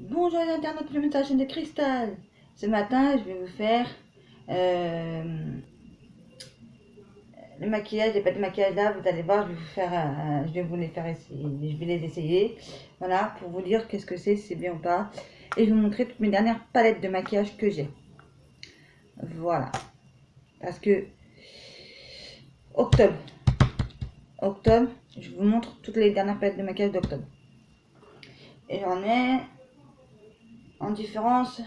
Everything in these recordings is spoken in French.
Bonjour les internautes de la chaîne de Cristal. Ce matin, je vais vous faire le maquillage, les pâtes de maquillage là, vous allez voir, je vais vous faire, je vais vous les faire essayer, je vais les essayer, voilà, pour vous dire qu'est-ce que c'est, si c'est bien ou pas, et je vais vous montrer toutes mes dernières palettes de maquillage que j'ai, voilà, parce que octobre, je vous montre toutes les dernières palettes de maquillage d'octobre, et j'en ai en différence.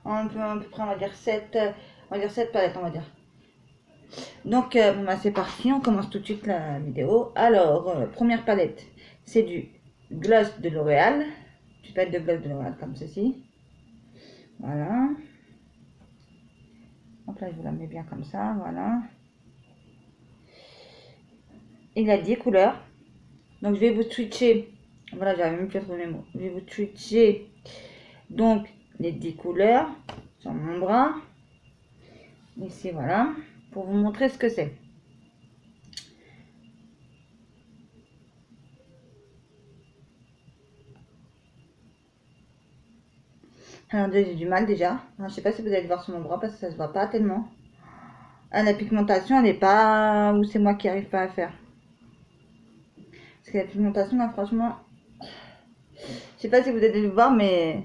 À peu près, on va dire 7 palettes, on va dire. Donc, bon, bah, c'est parti, on commence tout de suite la vidéo. Alors, première palette, c'est du gloss de L'Oréal. Du palette de gloss de L'Oréal comme ceci. Voilà. Donc là, je vous la mets bien comme ça, voilà. Il a 10 couleurs. Donc, je vais vous switcher. Voilà, j'avais même plus trouvé les mots. Je vais vous switcher. Donc, les 10 couleurs sur mon bras. Ici, voilà. Pour vous montrer ce que c'est. Alors j'ai du mal déjà. Je sais pas si vous allez voir sur mon bras parce que ça se voit pas tellement. Ah, la pigmentation elle n'est pas... Ou c'est moi qui arrive pas à faire. Parce que la pigmentation là franchement... Je sais pas si vous allez le voir mais...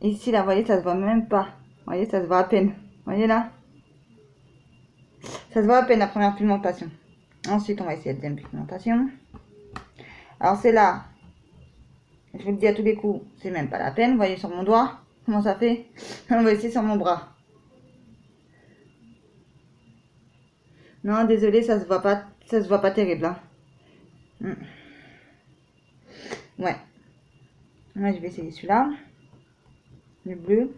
Ici là vous voyez ça se voit même pas. Vous voyez ça se voit à peine. Vous voyez là. Ça se voit à peine la première pigmentation. Ensuite on va essayer la deuxième pigmentation. Alors c'est là. Je vous le dis à tous les coups. C'est même pas la peine. Vous voyez sur mon doigt. Comment ça fait. On va essayer sur mon bras. Non, désolé, ça se voit pas terrible. Hein. Ouais. Moi, je vais essayer celui-là. Le bleu.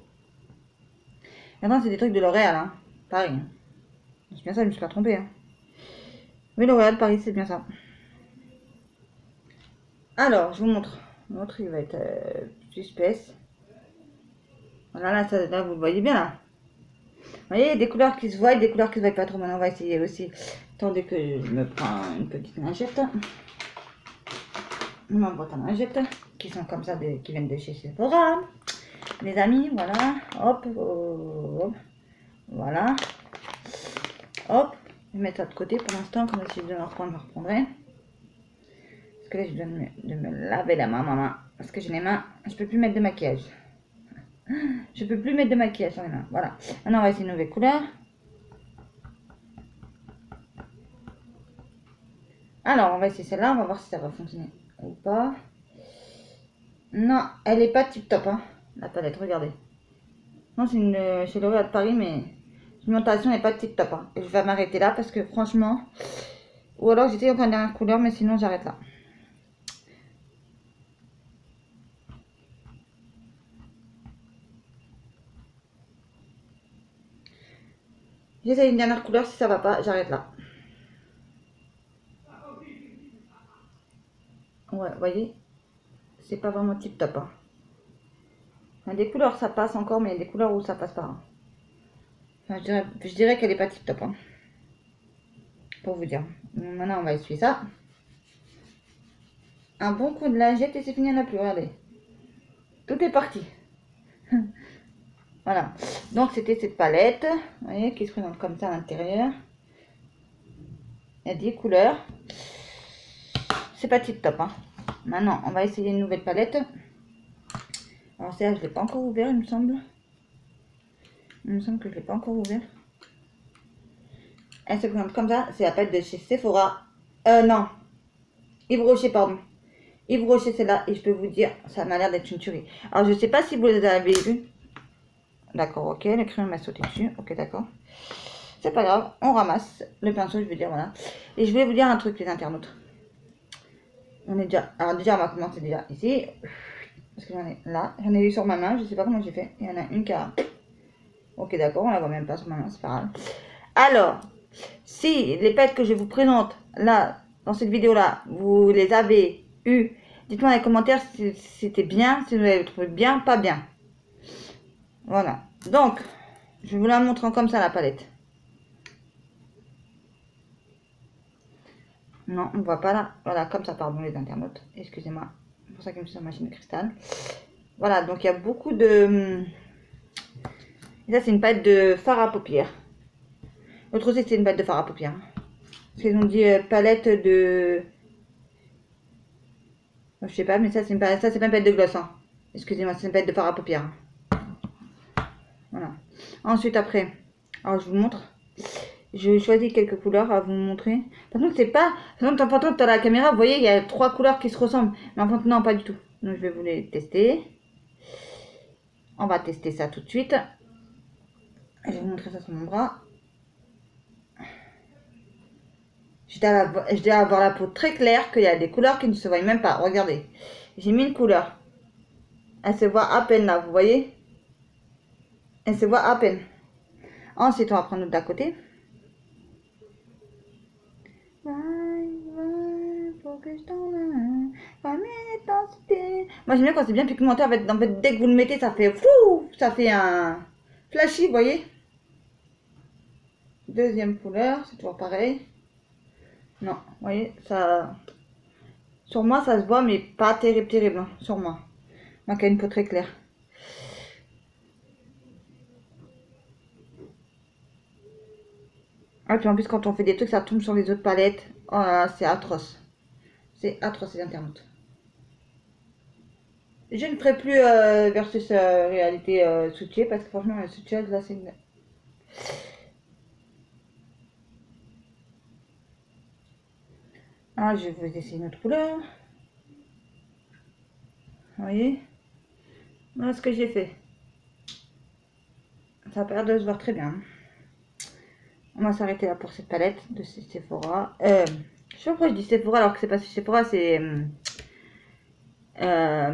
Maintenant, c'est des trucs de L'Oréal. Hein. Pareil. C'est bien ça, je me suis pas trompée. Hein. Oui, L'Oréal, Paris, c'est bien ça. Alors, je vous montre. L'autre, il va être plus épaisse. Voilà, là, vous le voyez bien, là. Vous voyez, il y a des couleurs qui se voient et des couleurs qui se voient pas trop. Maintenant, on va essayer aussi. Attendez que je me prends une petite lingette. Ma boîte à lingettes, qui sont comme ça, qui viennent de chez Sephora. Les amis, voilà. Hop, hop. Voilà. Hop. Je vais mettre ça de côté pour l'instant. Comme si je devais en reprendre, je reprendrai. Parce que là, je viens de me laver la main, maman. Parce que j'ai les mains, je peux plus mettre de maquillage. Je peux plus mettre de maquillage sur les mains. Voilà. Maintenant, on va essayer une nouvelle couleur. Alors, on va essayer celle-là. On va voir si ça va fonctionner ou pas. Non, elle est pas tip top, hein, la palette, regardez. Non, c'est une chez L'Oréal de Paris, mais l'alimentation n'est pas tip top. Hein. Et je vais m'arrêter là parce que franchement, ou alors j'étais encore une dernière couleur, mais sinon j'arrête là. J'essaye une dernière couleur, si ça va pas, j'arrête là. Ouais, vous voyez, c'est pas vraiment tip top. Hein. Il y a des couleurs ça passe encore, mais il y a des couleurs où ça passe pas. Hein. Enfin, je dirais qu'elle est pas tip top. Hein. Pour vous dire. Maintenant, on va essuyer ça. Un bon coup de lingette et c'est fini, il n'y en a plus, regardez. Tout est parti. Voilà. Donc, c'était cette palette. Vous voyez, qui se présente comme ça à l'intérieur. Il y a 10 couleurs. C'est pas tip top. Hein. Maintenant, on va essayer une nouvelle palette. Alors, celle-là, je ne l'ai pas encore ouvert, il me semble. Il me semble que je ne l'ai pas encore ouvert. Elle se présente comme ça. C'est la palette de chez Sephora. Non. Yves Rocher, pardon. Yves Rocher, c'est là. Et je peux vous dire, ça m'a l'air d'être une tuerie. Alors, je ne sais pas si vous les avez vus. D'accord, ok. Le crayon m'a sauté dessus. Ok, d'accord. C'est pas grave. On ramasse le pinceau, je veux dire, voilà. Et je voulais vous dire un truc, les internautes. On est déjà... Alors, déjà, on va commencer déjà ici. Parce que j'en ai là. J'en ai eu sur ma main. Je sais pas comment j'ai fait. Il y en a une qui a... Ok, d'accord. On la voit même pas sur ma main. C'est pas grave. Alors, si les palettes que je vous présente là, dans cette vidéo-là, vous les avez eues, dites-moi dans les commentaires si c'était bien, si vous avez trouvé bien, pas bien. Voilà. Donc, je vous la montre comme ça, la palette. Non, on voit pas là. Voilà, comme ça, pardon les internautes. Excusez-moi. C'est pour ça que je me suis sur ma machine de cristal. Voilà, donc il y a beaucoup de... Et ça, c'est une palette de fard à paupières. L'autre aussi, c'est une palette de fard à paupières. Parce qu'ils ont dit palette de... Je sais pas, mais ça, c'est pas une palette de gloss. Hein. Excusez-moi, c'est une palette de fard à paupières. Voilà. Ensuite, après, alors je vous montre. Je choisis quelques couleurs à vous montrer. Par contre, c'est pas... Par contre, dans la caméra, vous voyez, il y a 3 couleurs qui se ressemblent. Mais en fait, non, pas du tout. Donc, je vais vous les tester. On va tester ça tout de suite. Je vais vous montrer ça sur mon bras. Je dois avoir la peau très claire, qu'il y a des couleurs qui ne se voient même pas. Regardez. J'ai mis une couleur. Elle se voit à peine là, vous voyez? Elle se voit à peine. Ensuite, on va prendre l'autre d'à côté. Moi j'aime bien quand c'est bien pigmenté. En fait, dès que vous le mettez, ça fait flou, ça fait un flashy, vous voyez. Deuxième couleur, c'est toujours pareil. Non, vous voyez, ça... Sur moi, ça se voit, mais pas terrible, hein, sur moi. Moi qui a une peau très claire. Ah, puis en plus, quand on fait des trucs, ça tombe sur les autres palettes. Oh là là, c'est atroce. C'est atroce, les internautes. Je ne ferai plus versus réalité Southier parce que franchement, le Southier, là, c'est une... Ah, je vais essayer une autre couleur. Vous voyez? Voilà ce que j'ai fait. Ça a l'air de se voir très bien. On va s'arrêter là pour cette palette de Sephora. Je sais pas pourquoi je dis Sephora alors que c'est pas Sephora, c'est... ça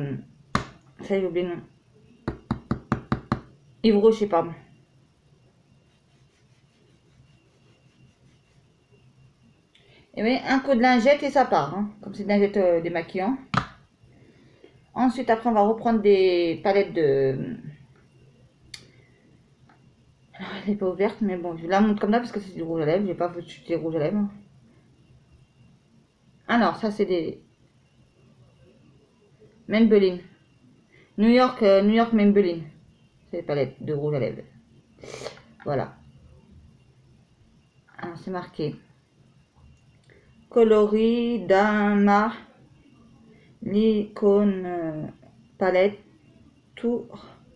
y est, j'ai oublié le nom. Yves Rocher, pardon. Et oui, un coup de lingette et ça part. Hein, comme c'est de lingette démaquillant. Ensuite, après, on va reprendre des palettes de... Alors, elle n'est pas ouverte, mais bon, je la montre comme ça parce que c'est du rouge à lèvres. Je n'ai pas foutu des rouges à lèvres. Alors, ça, c'est des... Maybelline. New York Maybelline. C'est des palettes de rouge à lèvres. Voilà. Alors, c'est marqué. Coloris d'Ama l'icône palette tour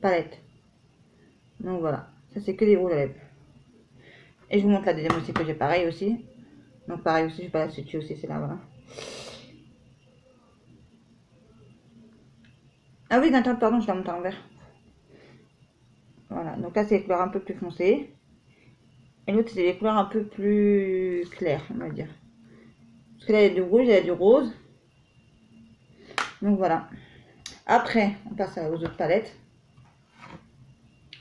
palette. Donc voilà, ça c'est que des rouges à lèvres. Et je vous montre la deuxième aussi que j'ai pareil aussi. Donc pareil aussi, je vais pas la suture aussi, c'est là, voilà. Ah oui, d'accord, pardon, je la monte en vert. Voilà, donc là c'est les couleurs un peu plus foncées. Et l'autre c'est les couleurs un peu plus claires, on va dire. Parce que là il y a du rouge, il y a du rose. Donc voilà. Après, on passe aux autres palettes.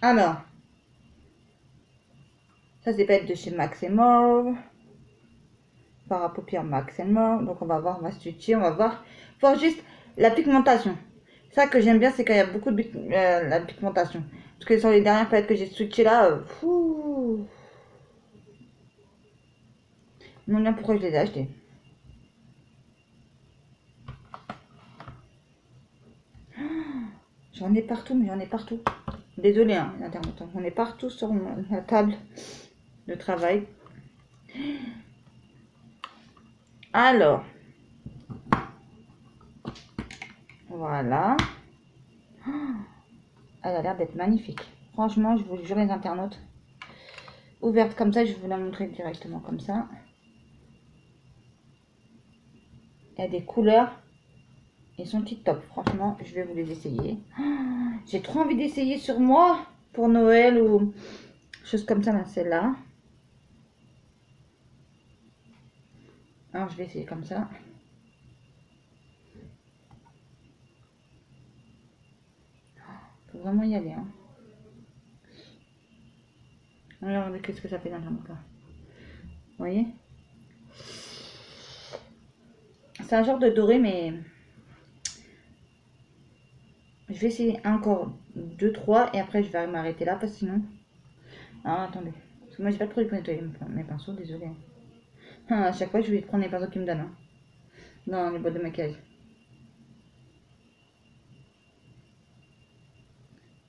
Alors, ça c'est palettes de chez Max More. Fard à paupières Max More. Donc on va voir, on va switcher, on va voir juste la pigmentation. Ça que j'aime bien, c'est quand il y a beaucoup de la pigmentation. Parce que sur les dernières palettes que j'ai switché là, fou. Je me demande pourquoi je les ai achetées. J'en ai partout, mais j'en ai partout. Désolée, hein, les internautes. J'en ai partout sur la table de travail. Alors, voilà. Elle a l'air d'être magnifique. Franchement, je vous jure les internautes. Ouverte comme ça, je vais vous la montrer directement comme ça. Il y a des couleurs. Ils sont tip top. Franchement, je vais vous les essayer. J'ai trop envie d'essayer sur moi pour Noël ou chose comme ça. Celle-là. Alors, je vais essayer comme ça. Faut vraiment y aller. Hein. Regardez qu'est-ce que ça fait dans le là. Vous voyez? C'est un genre de doré, mais je vais essayer encore 2-3 et après je vais m'arrêter là parce que sinon. Alors attendez. Parce que moi j'ai pas de produit pour nettoyer mes pinceaux, désolé. À chaque fois, je vais prendre les pinceaux qu'il me donne. Hein. Dans les boîtes de maquillage.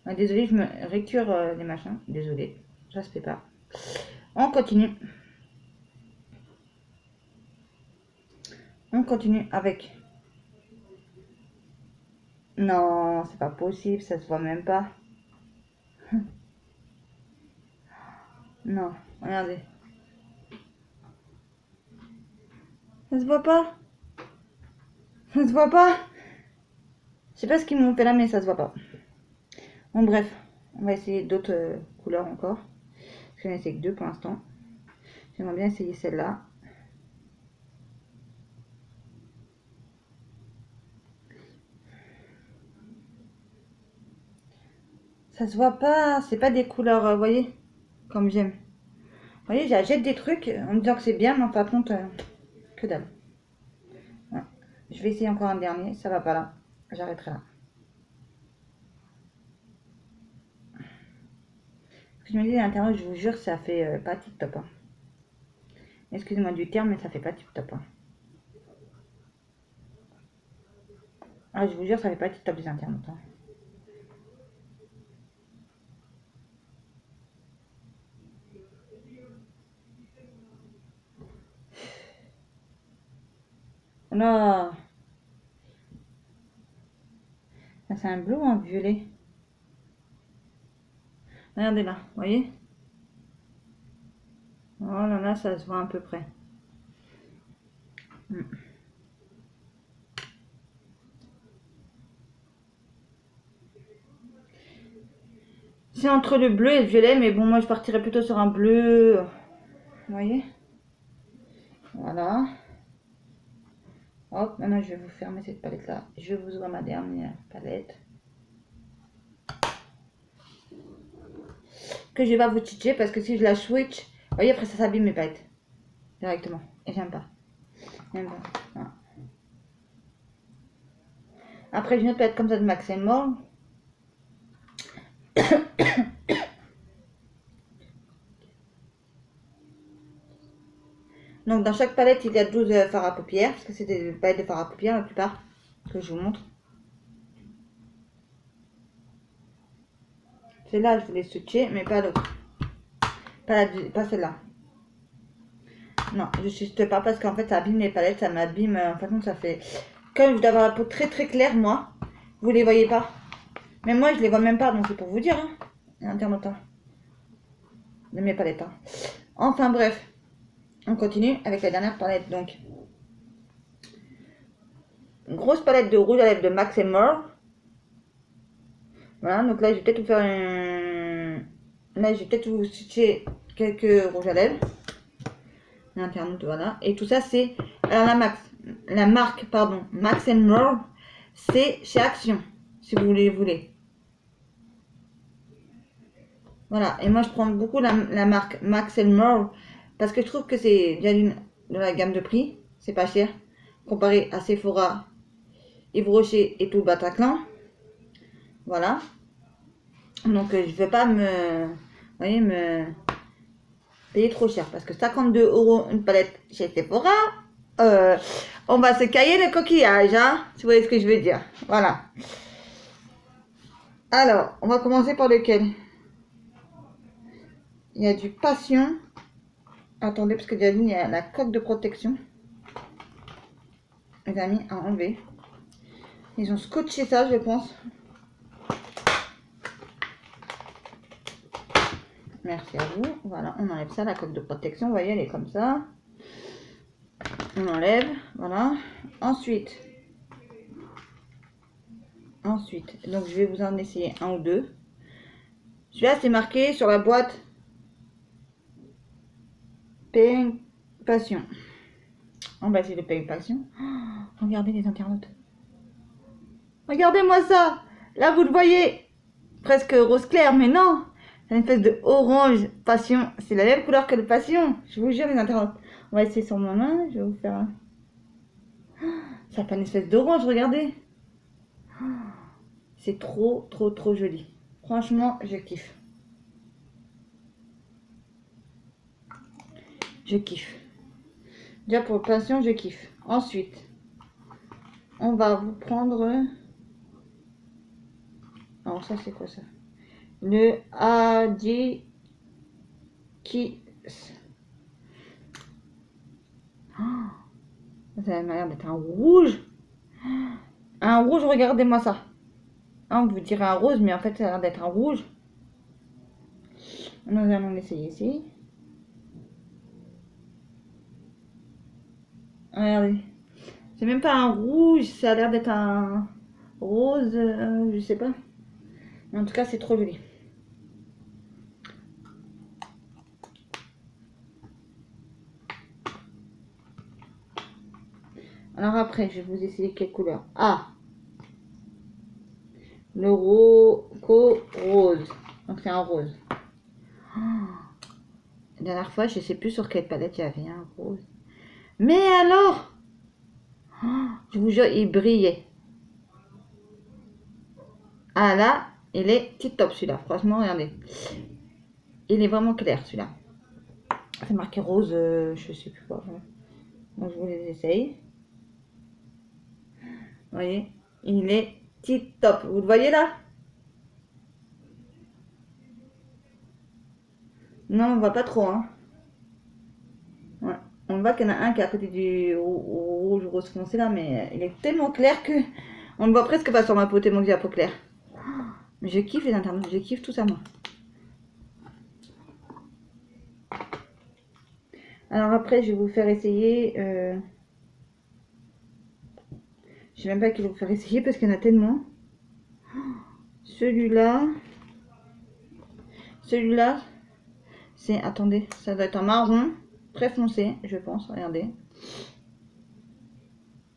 Ah, désolée, je me récure les machins. Désolée, ça se fait pas. On continue. On continue avec. Non, c'est pas possible, ça se voit même pas. Non, regardez. Ça se voit pas. Ça se voit pas. Je sais pas ce qu'ils m'ont fait là, mais ça se voit pas. Bon, bref, on va essayer d'autres couleurs encore. Je n'ai essayé que deux pour l'instant. J'aimerais bien essayer celle-là. Ça se voit pas, c'est pas des couleurs, vous voyez, comme j'aime. Vous voyez, j'achète des trucs en me disant que c'est bien, mais en fin de compte, que dalle. Ouais. Je vais essayer encore un dernier, ça va pas là. J'arrêterai là. Parce que je me dis à l'intérieur, je vous jure, ça fait pas tip top. Hein. Excusez-moi du terme, mais ça fait pas tip top. Hein. Ah, je vous jure, ça fait pas tip top des internautes. Hein. Non. Ça, c'est un bleu ou un violet? Regardez là, vous voyez? Oh là là, ça se voit à peu près. C'est entre le bleu et le violet, mais bon, moi je partirais plutôt sur un bleu. Vous voyez? Voilà. Hop, maintenant je vais vous fermer cette palette là. Je vais vous ouvrir ma dernière palette. Que je vais pas vous titcher parce que si je la switch, vous voyez, après ça s'abîme mes palettes. Directement. Et j'aime pas. J'aime pas. Voilà. Après, j'ai une autre palette comme ça de Max More. Donc dans chaque palette, il y a 12 fards à paupières. Parce que c'est des palettes de fards à paupières la plupart. Que je vous montre. Celle-là, je voulais switcher, mais pas l'autre. Pas celle-là. Non, je switch pas parce qu'en fait, ça abîme les palettes. Ça m'abîme. En fait, ça fait... Comme je dois avoir la peau très très claire, moi. Vous les voyez pas. Mais moi, je les vois même pas. Donc c'est pour vous dire. Hein. Internaute. De mes palettes. Hein. Enfin bref. On continue avec la dernière palette. Donc, une grosse palette de rouge à lèvres de Max More. Voilà, donc là, je vais peut-être vous faire un... Là, je vais peut-être vous switcher quelques rouges à lèvres. L'internaute, voilà. Et tout ça, c'est... Alors, la marque, pardon, Max More, c'est chez Action, si vous voulez. Voilà, et moi, je prends beaucoup la marque Max More parce que je trouve que c'est bien de la gamme de prix. C'est pas cher, comparé à Sephora, Yves Rocher et tout le Bataclan. Voilà. Donc je vais pas me payer trop cher. Parce que 52 € une palette chez Sephora, on va se cailler le coquillage, hein, si vous voyez ce que je veux dire. Voilà. Alors, on va commencer par lequel? Il y a du Passion. Attendez, parce que il y a la coque de protection. Les amis, à enlever. Ils ont scotché ça, je pense. Merci à vous. Voilà, on enlève ça, la coque de protection. Vous voyez, elle est comme ça. On enlève, voilà. Ensuite, donc je vais vous en essayer un ou deux. Celui-là, c'est marqué sur la boîte Paying Passion. On va essayer le Paying Passion. Oh, regardez les internautes. Regardez-moi ça. Là, vous le voyez. Presque rose clair, mais non. C'est une espèce de orange passion. C'est la même couleur que le passion. Je vous jure, les internautes. On va essayer sur ma main. Je vais vous faire un... Ça fait une espèce d'orange, regardez. C'est trop, trop, trop joli. Franchement, je kiffe. Je kiffe. Déjà pour le pinceau, je kiffe. Ensuite, on va vous prendre... Alors ça, c'est quoi ça? Le Adi Kiss. Oh, ça m'a l'air d'être un rouge. Un rouge, regardez-moi ça. Hein, vous direz un rose, mais en fait, ça a l'air d'être un rouge. Nous allons l'essayer ici. Regardez. C'est même pas un rouge, ça a l'air d'être un rose, je sais pas. Mais en tout cas, c'est trop joli. Alors après, je vais vous essayer quelle couleur. Ah, le Rocco Rose. Donc c'est un rose. Oh. La dernière fois, je sais plus sur quelle palette il y avait un rose. Mais alors, oh, je vous jure, il brillait. Ah là, il est tip top celui-là. Franchement, regardez. Il est vraiment clair celui-là. C'est marqué rose, je sais plus quoi. Donc je vous les essaye. Vous voyez, il est tip top. Vous le voyez là? Non, on voit pas trop. Hein. Ouais. On voit qu'il y en a un qui est à côté du rouge rose foncé là, mais il est tellement clair que on ne voit presque pas sur ma peau tellement que j'ai la peau claire. Mais je kiffe les internautes, je kiffe tout ça moi. Alors après, je vais vous faire essayer. Je sais même pas qui vous faire essayer parce qu'il y en a tellement. Celui-là, c'est, attendez, ça doit être un marron très foncé, je pense. Regardez.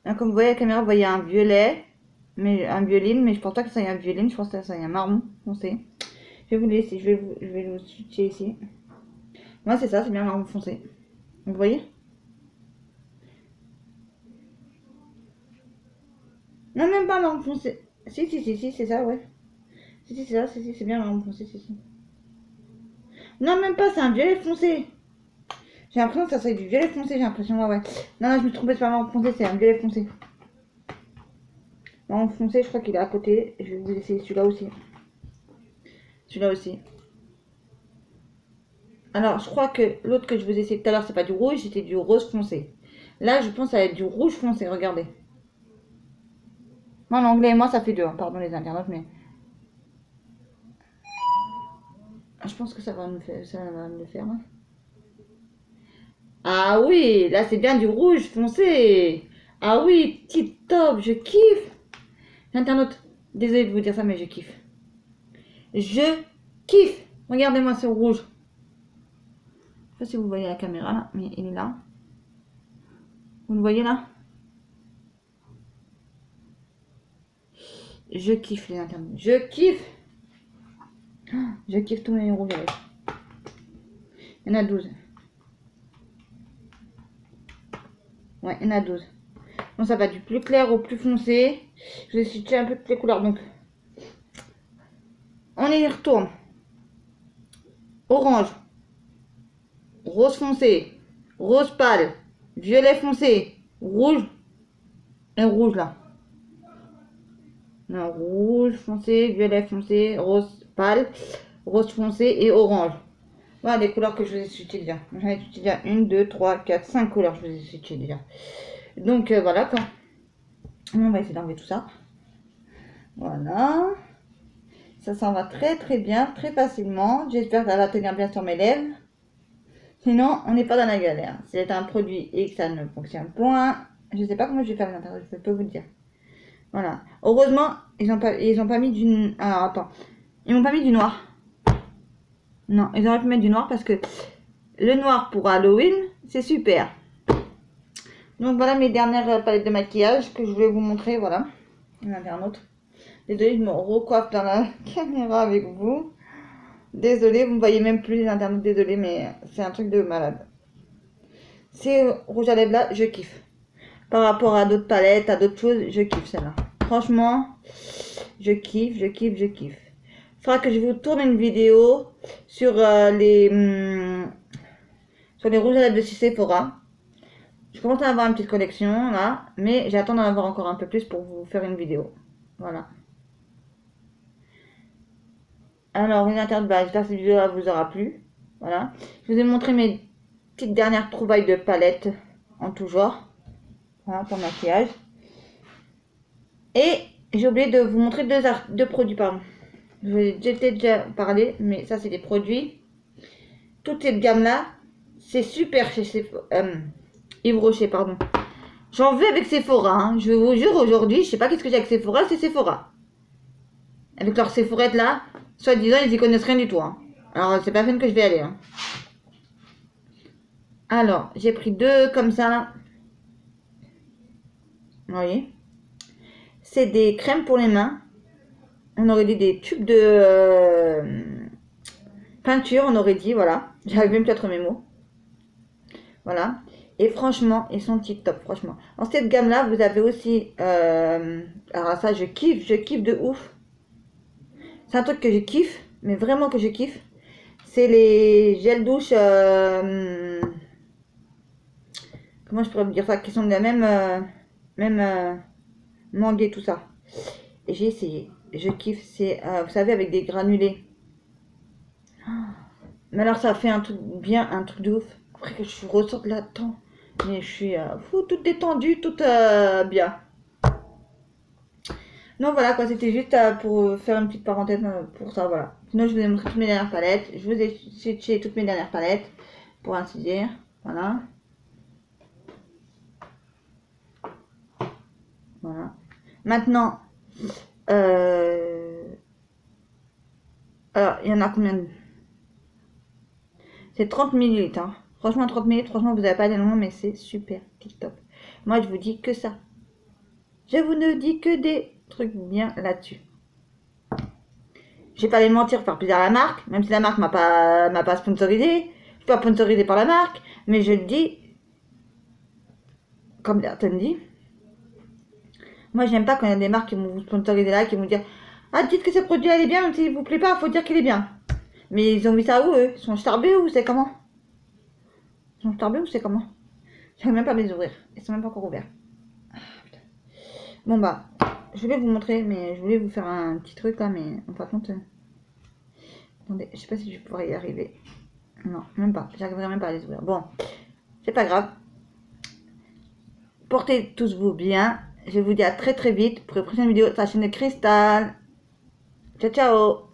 Là, comme vous voyez à la caméra, vous voyez un violet, mais un violine, mais je pense pas que ça y ait un violine, je pense que ça y ait un marron foncé. Je vais vous laisser, je vais vous switcher ici. Moi, c'est ça, c'est bien un marron foncé. Vous voyez? Non, même pas un marron foncé. Si, c'est ça, ouais. Si, c'est ça, c'est bien un marron foncé, si. Non, même pas, c'est un violet foncé. J'ai l'impression que ça serait du violet foncé, j'ai l'impression, ouais. Non, je me suis trompée, c'est pas un marron foncé, c'est un violet foncé. Marron foncé, je crois qu'il est à côté. Je vais vous essayer celui-là aussi. Celui-là aussi. Alors, je crois que l'autre que je vous ai essayé tout à l'heure, c'est pas du rouge, c'était du rose foncé. Là, je pense à être du rouge foncé, regardez. Moi, l'anglais et moi, ça fait deux. Hein. Pardon les internautes, mais... Je pense que ça va me le faire. Hein. Ah oui, là, c'est bien du rouge foncé. Ah oui, tip top, je kiffe. Internaute, désolé de vous dire ça, mais je kiffe. Je kiffe. Regardez-moi ce rouge. Je sais pas si vous voyez la caméra là, mais il est là. Vous le voyez là? Je kiffe les internautes. Je kiffe. Je kiffe tous mes rouges avec. Il y en a 12. Ouais, il y en a 12. Bon, ça va du plus clair au plus foncé. Je vais switcher un peu toutes les couleurs. Donc, on y retourne. Orange. Rose foncé. Rose pâle. Violet foncé. Rouge. Et rouge là. Non, rouge foncé, violet foncé, rose pâle, rose foncé et orange. Voilà les couleurs que je vous ai switchées déjà. J'en ai switché déjà 1, 2, 3, 4, 5 couleurs, je vous ai switché déjà. Donc voilà quoi. On va essayer d'enlever tout ça. Voilà. Ça s'en va très très bien, très facilement. J'espère qu'elle va tenir bien sur mes lèvres. Sinon, on n'est pas dans la galère. C'est un produit et que ça ne fonctionne point. Je ne sais pas comment je vais faire l'intérieur, je peux vous le dire. Voilà. Heureusement, ils ont pas mis du... Alors, attends. Ils m'ont pas mis du noir. Non, ils auraient pu mettre du noir parce que le noir pour Halloween, c'est super. Donc, voilà mes dernières palettes de maquillage que je voulais vous montrer. Voilà. Il y en a un autre. Désolée, je me recoiffe dans la caméra avec vous. Désolée, vous ne voyez même plus les internautes. Désolée, mais c'est un truc de malade. Ces rouges à lèvres là, je kiffe. Par rapport à d'autres palettes, à d'autres choses, je kiffe celle-là. Franchement, je kiffe, je kiffe, je kiffe. Il faudra que je vous tourne une vidéo sur les rouges à lèvres de chez Sephora. Je commence à avoir une petite collection là, mais j'attends d'en avoir encore un peu plus pour vous faire une vidéo. Voilà. Alors, une interne, bah, j'espère que cette vidéo vous aura plu. Voilà. Je vous ai montré mes petites dernières trouvailles de palettes en tout genre. Voilà, pour maquillage. Et j'ai oublié de vous montrer deux produits, pardon. J'ai déjà parlé, mais ça, c'est des produits. Toute cette gamme-là, c'est super chez Yves Rocher, pardon. J'en veux avec Sephora, hein. Je vous jure, aujourd'hui, je sais pas qu'est-ce que j'ai avec Sephora, c'est Sephora. Avec leur Sephorette là, soi-disant, ils y connaissent rien du tout. Hein. Alors, c'est pas la peine que je vais aller. Hein. Alors, j'ai pris deux comme ça là. Vous voyez? C'est des crèmes pour les mains. On aurait dit des tubes de peinture, on aurait dit, voilà. J'arrive même peut-être mes mots. Voilà. Et franchement, ils sont tip-top, franchement. Dans cette gamme-là, vous avez aussi... alors ça, je kiffe de ouf. C'est un truc que je kiffe, mais vraiment que je kiffe. C'est les gels douche... comment je pourrais vous dire ça? Qui sont de la même mangue tout ça. Et j'ai essayé. Je kiffe. C'est, vous savez, avec des granulés. Mais alors, ça fait un truc bien, un truc de ouf. Après que je ressorte là-dedans. Mais je suis toute détendue, toute bien. Donc voilà quoi, c'était juste pour faire une petite parenthèse pour ça, voilà. Sinon, je vous ai montré toutes mes dernières palettes. Je vous ai switché toutes mes dernières palettes, pour ainsi dire. Voilà. Voilà. Maintenant, alors, il y en a combien de... C'est 30 millilitres. Hein. Franchement, 30 millilitres, franchement, vous n'avez pas des noms, mais c'est super tip-top. Moi, je vous dis que ça. Je vous ne dis que des trucs bien là-dessus. Je vais pas les mentir, faire plaisir à la marque, même si la marque m'a pas sponsorisé. Je suis pas sponsorisé par la marque, mais je le dis, comme certaines dit. Moi, j'aime pas quand il y a des marques qui vont vous sponsoriser là, qui vont dire ah, dites que ce produit elle est bien, même s'il vous plaît pas, faut dire qu'il est bien. Mais ils ont mis ça où eux? Ils sont starbés ou c'est comment? Ils sont starbés ou c'est comment? J'arrive même pas à les ouvrir. Ils sont même pas encore ouverts. Bon bah, je voulais vous montrer, mais je voulais vous faire un petit truc là, mais par contre, attendez, je sais pas si je pourrais y arriver. Non, même pas. J'arriverai même pas à les ouvrir. Bon, c'est pas grave. Portez tous vous bien. Je vous dis à très très vite pour une prochaine vidéo de la chaîne de Cristal. Ciao ciao.